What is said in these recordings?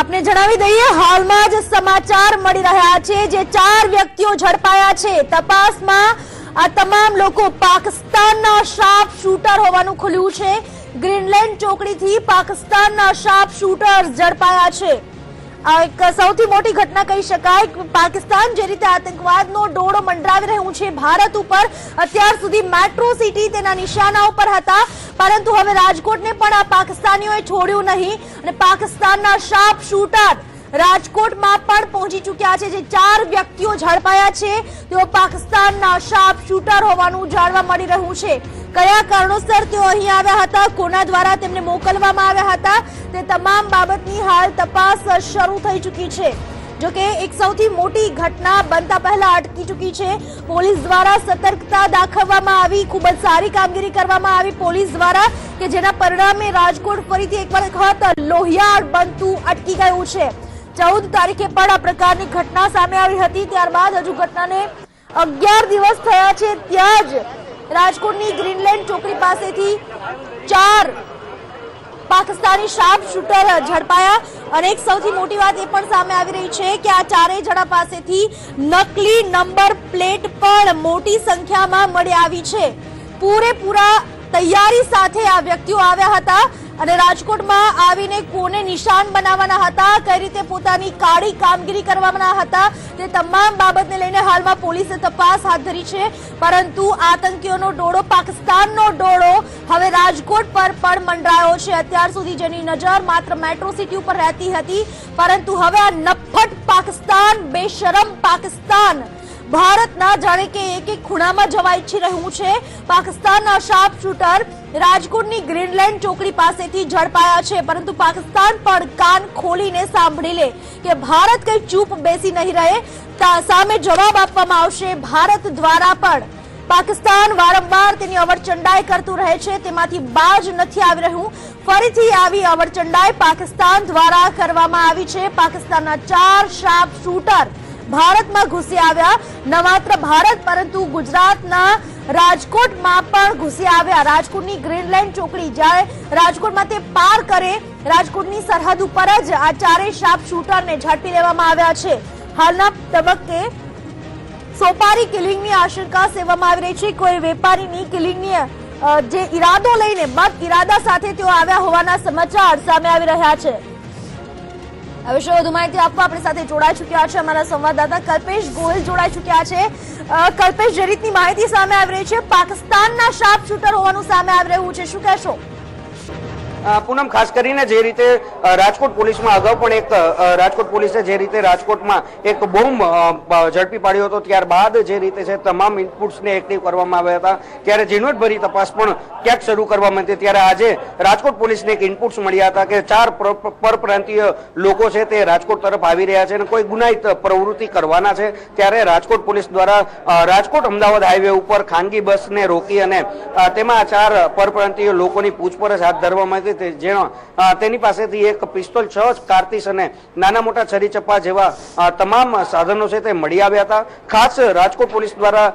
આપને જણાવી દઈએ હાલમાં જ સમાચાર મળી રહ્યા છે જે 4 વ્યક્તિઓ ઝડપાયા છે। તપાસમાં આ તમામ લોકો પાકિસ્તાનના શાર્પ શૂટર હોવાનું ખુલ્યું છે। ગ્રીનલેન્ડ ચોકડીથી પાકિસ્તાનના શાર્પ શૂટર ઝડપાયા છે। આ એક સૌથી મોટી ઘટના કહી શકાય। પાકિસ્તાન જે રીતે આતંકવાદનો દોડો મંડરાવી રહ્યું છે ભારત ઉપર, અત્યાર સુધી મેટ્રો સિટી તેના નિશાના ઉપર હતા, પરંતુ હવે રાજકોટને પણ આ પાકિસ્તાનીઓએ છોડ્યું નહીં અને પાકિસ્તાનના શાર્પ શૂટર રાજકોટમાં પણ પહોંચી ચૂક્યા છે। જે 4 વ્યક્તિઓ ઝડપાયા છે તેઓ પાકિસ્તાનના શાર્પ શૂટર હોવાનું જાણવા મળી રહ્યું છે। કયા કારણોસર તેઓ અહીં આવ્યા હતા, કોના દ્વારા તેમને મોકલવામાં આવ્યા હતા, તે તમામ બાબતની હાલ તપાસ શરૂ થઈ ચૂકી છે। જો કે એક સૌથી મોટી ઘટના બનતા પહેલા અટકી ચૂકી છે। પોલીસ દ્વારા સતર્કતા દાખવવામાં આવી, ખૂબ જ સારી કામગીરી કરવામાં આવી પોલીસ દ્વારા, કે જેના પરિણામે રાજકોટ ફરીથી એક વખત લોહિયાળ બનતું અટકી ગયું છે। 14 તારીખે પણ આ પ્રકારની ઘટના સામે આવી હતી, ત્યારબાદ હજુ ઘટનાને 11 દિવસ થયા છે, ત્યાં જ રાજકોટની ગ્રીનલેન્ડ ચોકડી પાસેથી 4 પાકિસ્તાની શાર્પ શૂટર ઝડપાયા અને એક સૌથી મોટી વાત એ પણ સામે આવી રહી છે કે આ 4 જણા પાસેથી નકલી નંબર પ્લેટ પણ મોટી સંખ્યામાં મળી આવી છે। પૂરેપૂરા તૈયારી સાથે આ વ્યક્તિઓ આવ્યા હતા અને રાજકોટમાં આવીને કોને નિશાન બનાવવાના હતા, કઈ રીતે પોતાની કાળી કામગીરી કરવાના હતા, તે તમામ બાબતને લઈને હાલમાં પોલીસે તપાસ હાથ ધરી છે। પરંતુ આતંકીઓનો દોડો, પાકિસ્તાનનો દોડો હવે રાજકોટ પર પણ મંડરાયો છે। અત્યાર સુધી જેની નજર માત્ર મેટ્રો સિટી ઉપર રહેતી હતી, પરંતુ હવે આ નફ્ફટ પાકિસ્તાન, બેશરમ પાકિસ્તાન ભારતના જાણે કે એક ખૂણામાં જવા ઈચ્છી રહ્યું છે। પાકિસ્તાનના શાર્પ શૂટર રાજકોટની ગ્રીનલેન્ડ ચોકડી પાસેથી ઝડપાયા છે, પરંતુ પાકિસ્તાન પણ કાન ખોલીને સાંભળી લે કે ભારત કઈ ચૂપ બેસી નહીં રહે, સામે જવાબ આપવામાં આવશે। ભારત દ્વારા પણ પાકિસ્તાન વારંવાર તેની અવરચંડાઈ કરતું રહે છે, તેમાંથી બાજ નથી આવી રહ્યું। ફરીથી આવી અવરચંડાઈ પાકિસ્તાન દ્વારા કરવામાં આવી છે। પાકિસ્તાનના 4 શાર્પ શૂટર ભારતમાં ઘૂસી આવ્યા, ન માત્ર ભારત પરંતુ ગુજરાતના રાજકોટમાં પણ ઘૂસી આવ્યા। રાજકોટની ગ્રીનલેન્ડ ચોકડી જ્યારે રાજકોટમાં તે પાર કરે, રાજકોટની સરહદ ઉપર જ આ 4 શાર્પ શૂટરને ઝડપી લેવામાં આવ્યા છે। હાલના તબક્કે સોપારી કિલિંગની આશંકા સેવવામાં આવી રહી છે। કોઈ વેપારીની કિલિંગની જે ઈરાદો લઈને, બદ ઈરાદા સાથે તેઓ આવ્યા હોવાના સમાચાર સામે આવી રહ્યા છે। આ વિશે વધુ માહિતી આપવા આપણી સાથે જોડાઈ ચૂક્યા છે અમારા સંવાદદાતા કલ્પેશ ગોહિલ જોડાઈ ચૂક્યા છે। કલ્પેશ, જે રીતની માહિતી સામે આવી રહી છે, પાકિસ્તાનના શાર્પ શૂટર હોવાનું સામે આવી રહ્યું છે, શું કહેશો? પૂનમ, ખાસ કરીને જે રીતે રાજકોટ પોલીસમાં અગાઉ પણ એક રાજકોટ પોલીસે જે રીતે રાજકોટમાં એક બોમ્બ ઝડપી પાડ્યો હતો, ત્યારબાદ જે રીતે છે તમામ ઇનપુટ્સને એક્ટિવ કરવામાં આવ્યા હતા, ત્યારે ઝીણવટભરી તપાસ પણ ક્યાંક શરૂ કરવામાં હતી। ત્યારે આજે રાજકોટ પોલીસને એક ઇનપુટ્સ મળ્યા હતા કે 4 પરપ્રાંતીય લોકો છે તે રાજકોટ તરફ આવી રહ્યા છે અને કોઈ ગુનાહિત પ્રવૃત્તિ કરવાના છે। ત્યારે રાજકોટ પોલીસ દ્વારા રાજકોટ અમદાવાદ હાઈવે ઉપર ખાનગી બસને રોકી અને તેમાં 4 પરપ્રાંતીય લોકોની પૂછપરછ હાથ ધરવામાં આવી, તેની પાસેથી એક પિસ્તોલ, 6 કારતીસ અને નાના મોટા છરી ચપ્પા જેવા તમામ સાધનો છે તે મળી આવ્યા હતા। ખાસ રાજકોટ પોલીસ દ્વારા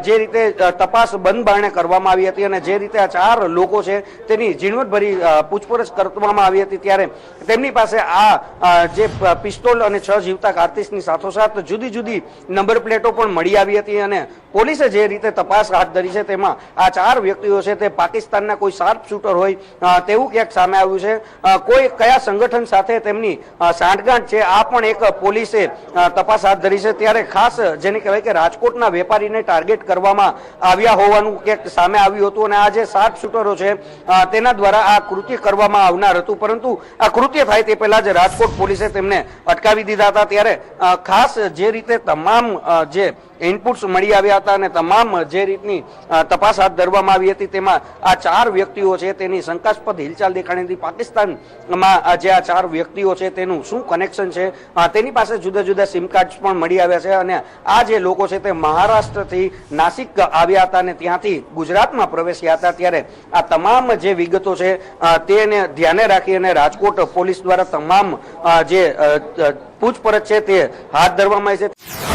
જે રીતે તપાસ બંધ બારણે કરવામાં આવી હતી અને જે રીતે આ 4 લોકો છે તેની ઝીણવટભરી પૂછપરછ કરવામાં આવી હતી, ત્યારે તેમની પાસે આ જે પિસ્તોલ અને 6 જીવતા કારતીસની સાથોસાથ જુદી જુદી નંબર પ્લેટો પણ મળી આવી હતી અને પોલીસે જે રીતે તપાસ હાથ ધરી છે તેમાં આ 4 વ્યક્તિઓ છે તે પાકિસ્તાનના કોઈ શાર્પ શૂટર હોય તેવું ક્યાંક સામે આવ્યું છે। કોઈ કયા સંગઠન સાથે તેમની સાંઠગાંઠ છે આ પણ એક પોલીસે તપાસ હાથ ધરી છે। ત્યારે ખાસ જેને કહેવાય કે રાજકોટના વેપારીને ટાર્ગેટ કરવામાં આવ્યા હોવાનું ક્યાંક સામે આવ્યું હતું અને આ જે શાર્પ શૂટરો છે તેના દ્વારા આ કૃત્ય કરવામાં આવનાર હતું, પરંતુ આ કૃત્ય થાય તે પહેલા જ રાજકોટ પોલીસે તેમને અટકાવી દીધા હતા। ત્યારે ખાસ જે રીતે તમામ જે ઇનપુટ્સ મળી આવ્યા હતા અને તમામ જે રીતની તપાસ હાથ ધરવામાં આવી હતી, તેમાં આ 4 વ્યક્તિઓ છે તેની શંકાસ્પદ હિલચાલ દેખાણી હતી। પાકિસ્તાનમાં જે આ 4 વ્યક્તિઓ છે તેનું શું કનેક્શન છે, તેની પાસે જુદા જુદા સિમ કાર્ડ પણ મળી આવ્યા છે અને આ જે લોકો છે તે મહારાષ્ટ્રથી નાસિક આવ્યા હતા અને ત્યાંથી ગુજરાતમાં પ્રવેશ્યા હતા। ત્યારે આ તમામ જે વિગતો છે તેને ધ્યાને રાખી અને રાજકોટ પોલીસ દ્વારા તમામ જે પૂછપરછ છે તે હાથ ધરવામાં આવી છે।